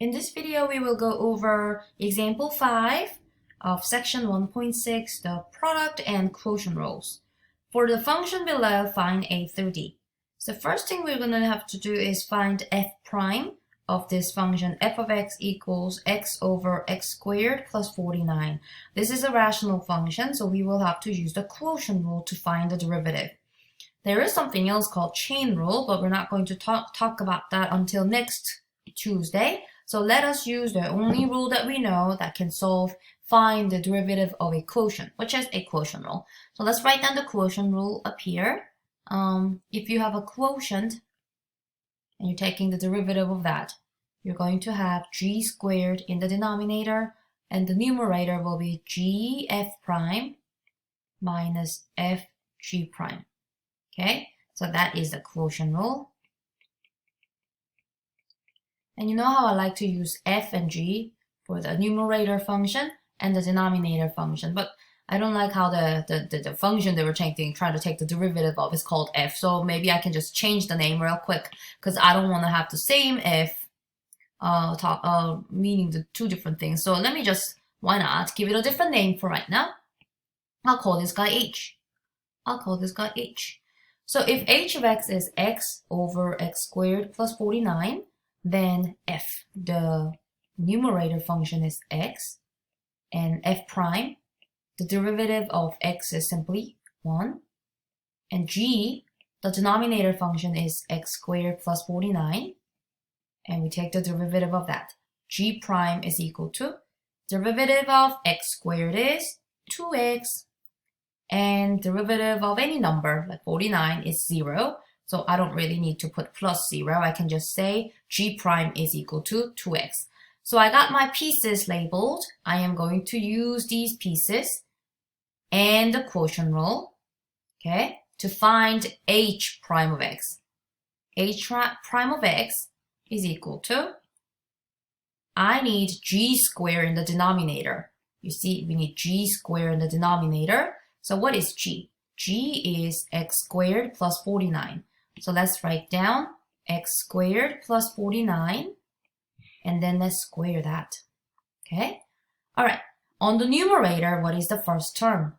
In this video, we will go over example 5 of section 1.6, the product and quotient rules. For the function below, find a through d. So first thing we're going to have to do is find f prime of this function f of x equals x over x squared plus 49. This is a rational function, so we will have to use the quotient rule to find the derivative. There is something else called chain rule, but we're not going to talk about that until next Tuesday. So let us use the only rule that we know that can find the derivative of a quotient, which is a quotient rule. So let's write down the quotient rule up here. If you have a quotient and you're taking the derivative of that, you're going to have g squared in the denominator, and the numerator will be g f prime minus f g prime. Okay, so that is the quotient rule. And you know how I like to use f and g for the numerator function and the denominator function, but I don't like how the function that we're trying to take the derivative of is called f. So maybe I can just change the name real quick because I don't want to have the same f meaning the two different things. So let me just, why not, give it a different name for right now. I'll call this guy h. So if h of x is x over x squared plus 49, then f, the numerator function, is x, and f prime, the derivative of x, is simply 1, and g, the denominator function, is x squared plus 49, and we take the derivative of that. G prime is equal to derivative of x squared is 2x, and derivative of any number, like 49, is 0. So I don't really need to put plus 0. I can just say g prime is equal to 2x. So I got my pieces labeled. I am going to use these pieces and the quotient rule, okay, to find h prime of x. H prime of x is equal to, I need g squared in the denominator. You see, we need g squared in the denominator. So what is g? G is x squared plus 49. So let's write down x squared plus 49, and then let's square that, okay? All right, on the numerator, what is the first term?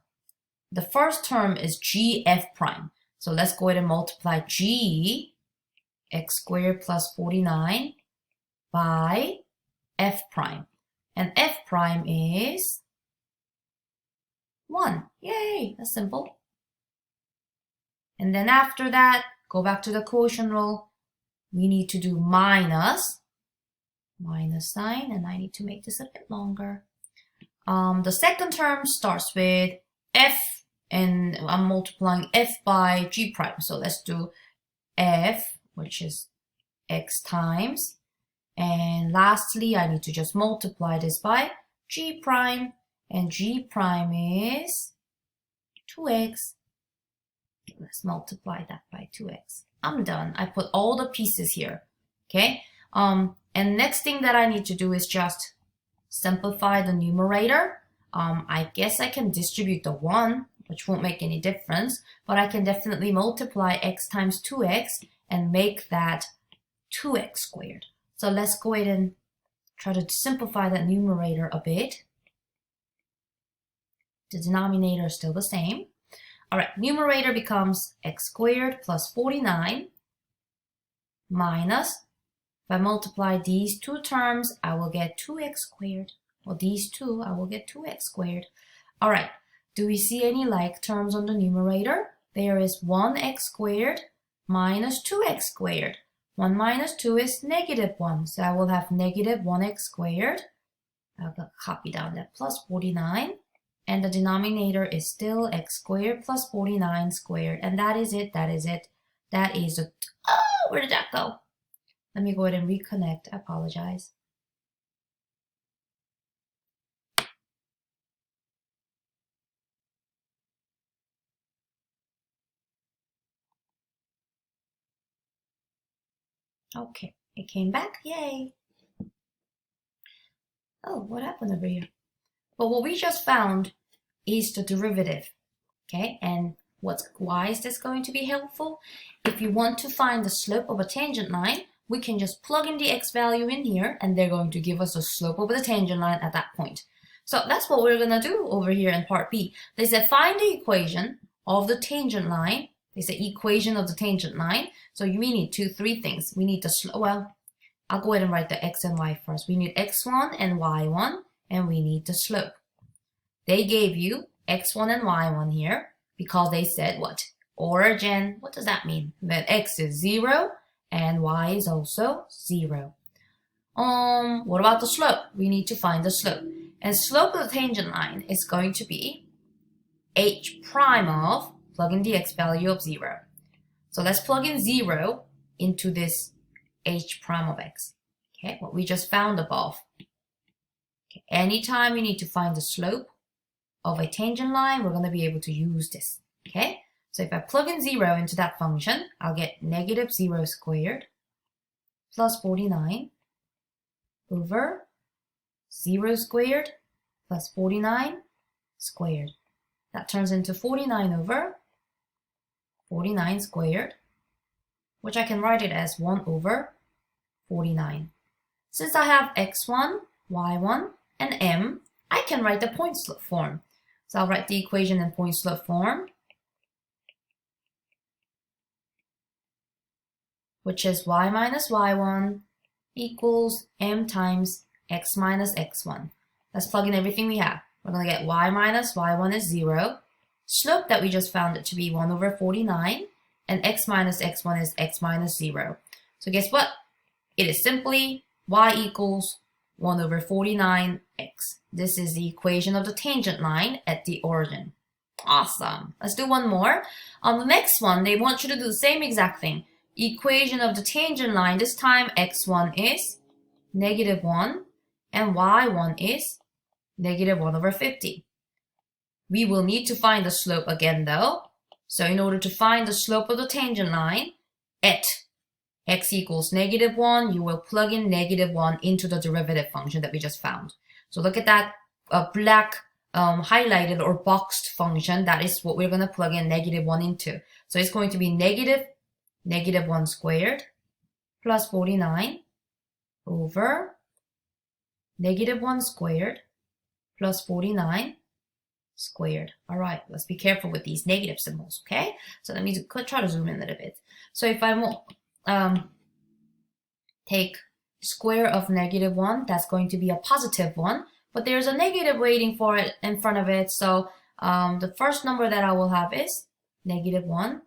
The first term is g f prime. So let's go ahead and multiply g x squared plus 49 by f prime. And f prime is 1. Yay, that's simple. And then after that, go back to the quotient rule. We need to do minus sign, and I need to make this a bit longer. The second term starts with f, and I'm multiplying f by g prime. So let's do f, which is x times. And lastly, I need to just multiply this by g prime, and g prime is 2x. Let's multiply that by 2x. I'm done. I put all the pieces here, okay? And next thing that I need to do is just simplify the numerator. I guess I can distribute the 1, which won't make any difference, but I can definitely multiply x times 2x and make that 2x squared. So let's go ahead and try to simplify that numerator a bit. The denominator is still the same. All right, numerator becomes x squared plus 49 minus, if I multiply these two terms, I will get 2x squared. Or these two, I will get 2x squared. All right, do we see any like terms on the numerator? There is 1x squared minus 2x squared. 1 minus 2 is negative 1, so I will have negative 1x squared. I'll copy down that plus 49. And the denominator is still x squared plus 49 squared. And that is it, that is it. That is it. Oh, where did that go? Let me go ahead and reconnect. I apologize. Okay, it came back. Yay. Oh, what happened over here? But what we just found is the derivative, okay? And why is this going to be helpful? If you want to find the slope of a tangent line, we can just plug in the x value in here, and they're going to give us the slope over the tangent line at that point. So that's what we're going to do over here in part B. They said find the equation of the tangent line. They said equation of the tangent line. So we need three things. We need the slope. Well, I'll go ahead and write the x and y first. We need x1 and y1, and we need the slope. They gave you x1 and y1 here because they said what? Origin. What does that mean? That x is 0 and y is also 0. What about the slope? We need to find the slope. And slope of the tangent line is going to be h prime of, plug in the x value of 0. So let's plug in 0 into this h prime of x. Okay, what we just found above. Okay, anytime you need to find the slope of a tangent line, we're going to be able to use this. Okay, so if I plug in 0 into that function, I'll get negative 0 squared plus 49 over 0 squared plus 49 squared. That turns into 49 over 49 squared, which I can write it as 1 over 49. Since I have x1, y1, and m, I can write the point slope form. So I'll write the equation in point slope form, which is y minus y1 equals m times x minus x1. Let's plug in everything we have. We're going to get y minus y1 is 0. Slope that we just found it to be 1 over 49. And x minus x1 is x minus 0. So guess what? It is simply y equals 1 over 49x. This is the equation of the tangent line at the origin. Awesome. Let's do one more. On the next one, they want you to do the same exact thing. Equation of the tangent line, this time x1 is negative 1 and y1 is negative 1 over 50. We will need to find the slope again though. So in order to find the slope of the tangent line at x equals negative 1, you will plug in negative 1 into the derivative function that we just found. So look at that black highlighted or boxed function. That is what we're going to plug in negative 1 into. So it's going to be negative 1 squared plus 49 over negative 1 squared plus 49 squared. All right, let's be careful with these negative symbols, okay? So let me try to zoom in a little bit. So if I take square of negative 1, that's going to be a positive 1, but there's a negative waiting for it in front of it. So the first number that I will have is negative 1,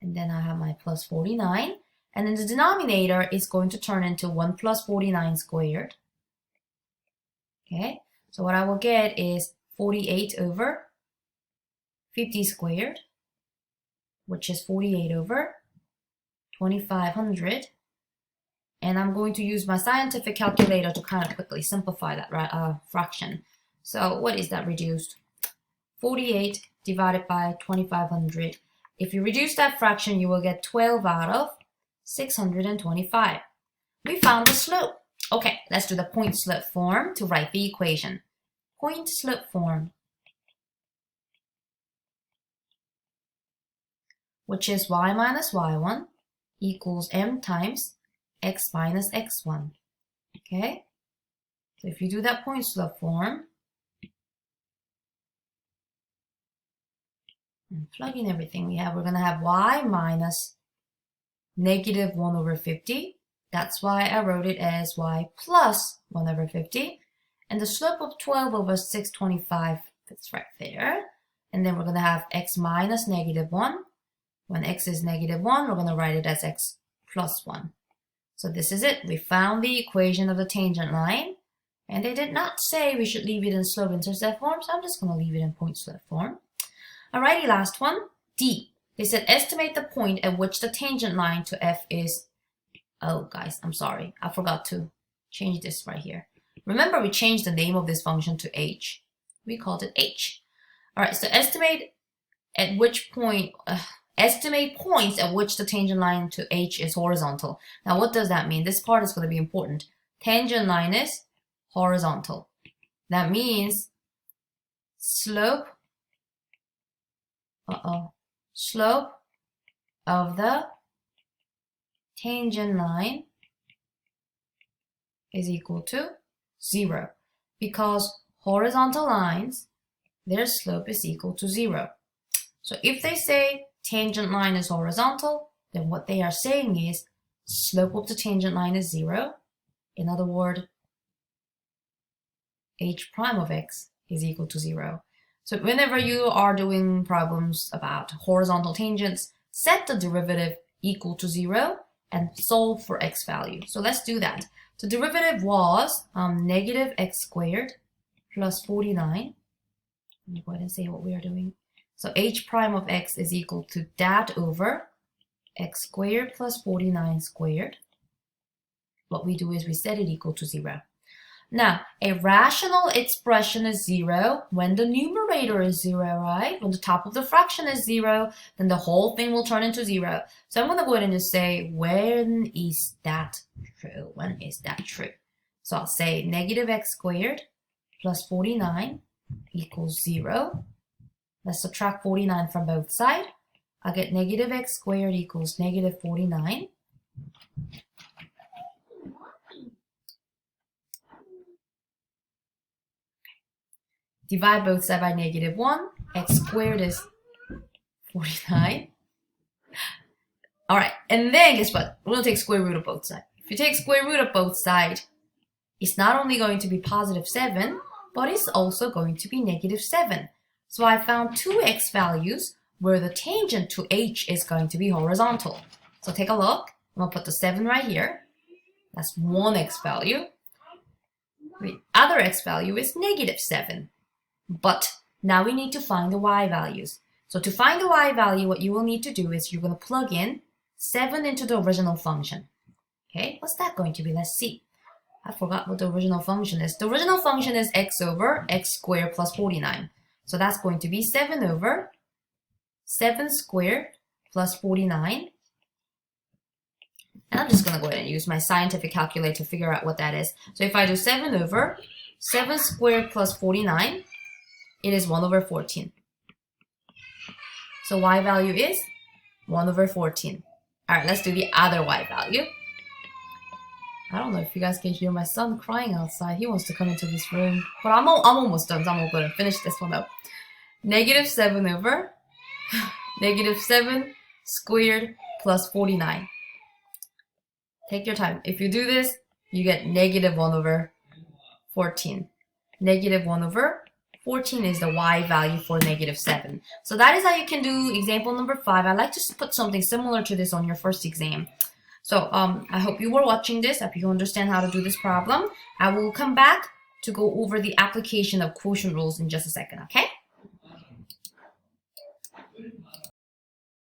and then I have my plus 49, and then the denominator is going to turn into 1 plus 49 squared. Okay, so what I will get is 48 over 50 squared, which is 48 over 2500. And I'm going to use my scientific calculator to kind of quickly simplify that fraction. So what is that reduced? 48 divided by 2500. If you reduce that fraction, you will get 12 out of 625. We found the slope. Okay, let's do the point slope form to write the equation. Point slope form, which is y minus y1 equals m times x minus x1. Okay, so if you do that point slope form and plug in everything we have, we're going to have y minus negative 1 over 50. That's why I wrote it as y plus 1 over 50. And the slope of 12 over 625 fits right there. And then we're going to have x minus negative 1. When x is negative 1, we're going to write it as x plus 1. So this is it. We found the equation of the tangent line. And they did not say we should leave it in slope-intercept form, so I'm just going to leave it in point slope form. Alrighty, last one. D. They said estimate the point at which the tangent line to f is... Oh, guys, I'm sorry. I forgot to change this right here. Remember, we changed the name of this function to h. We called it h. Alright, so estimate at which point... estimate points at which the tangent line to h is horizontal. Now, what does that mean? This part is going to be important. Tangent line is horizontal. That means slope slope of the tangent line is equal to 0 because horizontal lines, their slope is equal to 0. So if they say tangent line is horizontal, then what they are saying is slope of the tangent line is 0. In other words, h prime of x is equal to 0. So whenever you are doing problems about horizontal tangents, set the derivative equal to 0 and solve for x value. So let's do that. The derivative was negative x squared plus 49. Let me go ahead and say what we are doing. So h prime of x is equal to that over x squared plus 49 squared. What we do is we set it equal to 0. Now, a rational expression is 0 when the numerator is 0, right? When the top of the fraction is 0, then the whole thing will turn into 0. So I'm going to go ahead and just say, when is that true? When is that true? So I'll say negative x squared plus 49 equals 0. Let's subtract 49 from both sides. I get negative x squared equals negative 49. Divide both sides by negative 1. X squared is 49. All right, and then guess what? We're going to take square root of both sides. If you take square root of both sides, it's not only going to be positive 7, but it's also going to be negative 7. So I found two x values where the tangent to h is going to be horizontal. So take a look. I'm going to put the 7 right here. That's one x value. The other x value is negative 7. But now we need to find the y values. So to find the y value, what you will need to do is you're going to plug in 7 into the original function. Okay, what's that going to be? Let's see. I forgot what the original function is. The original function is x over x squared plus 49. So that's going to be 7 over 7 squared plus 49. And I'm just going to go ahead and use my scientific calculator to figure out what that is. So if I do 7 over 7 squared plus 49, it is 1 over 14. So y value is 1 over 14. All right, let's do the other y value. I don't know if you guys can hear my son crying outside. He wants to come into this room. But I'm almost done, so I'm going to finish this one up. Negative 7 over negative 7 squared plus 49. Take your time. If you do this, you get negative 1 over 14. Negative 1 over 14 is the y value for negative 7. So that is how you can do example number 5. I like to put something similar to this on your first exam. So I hope you were watching this. I hope you understand how to do this problem. I will come back to go over the application of quotient rules in just a second, okay?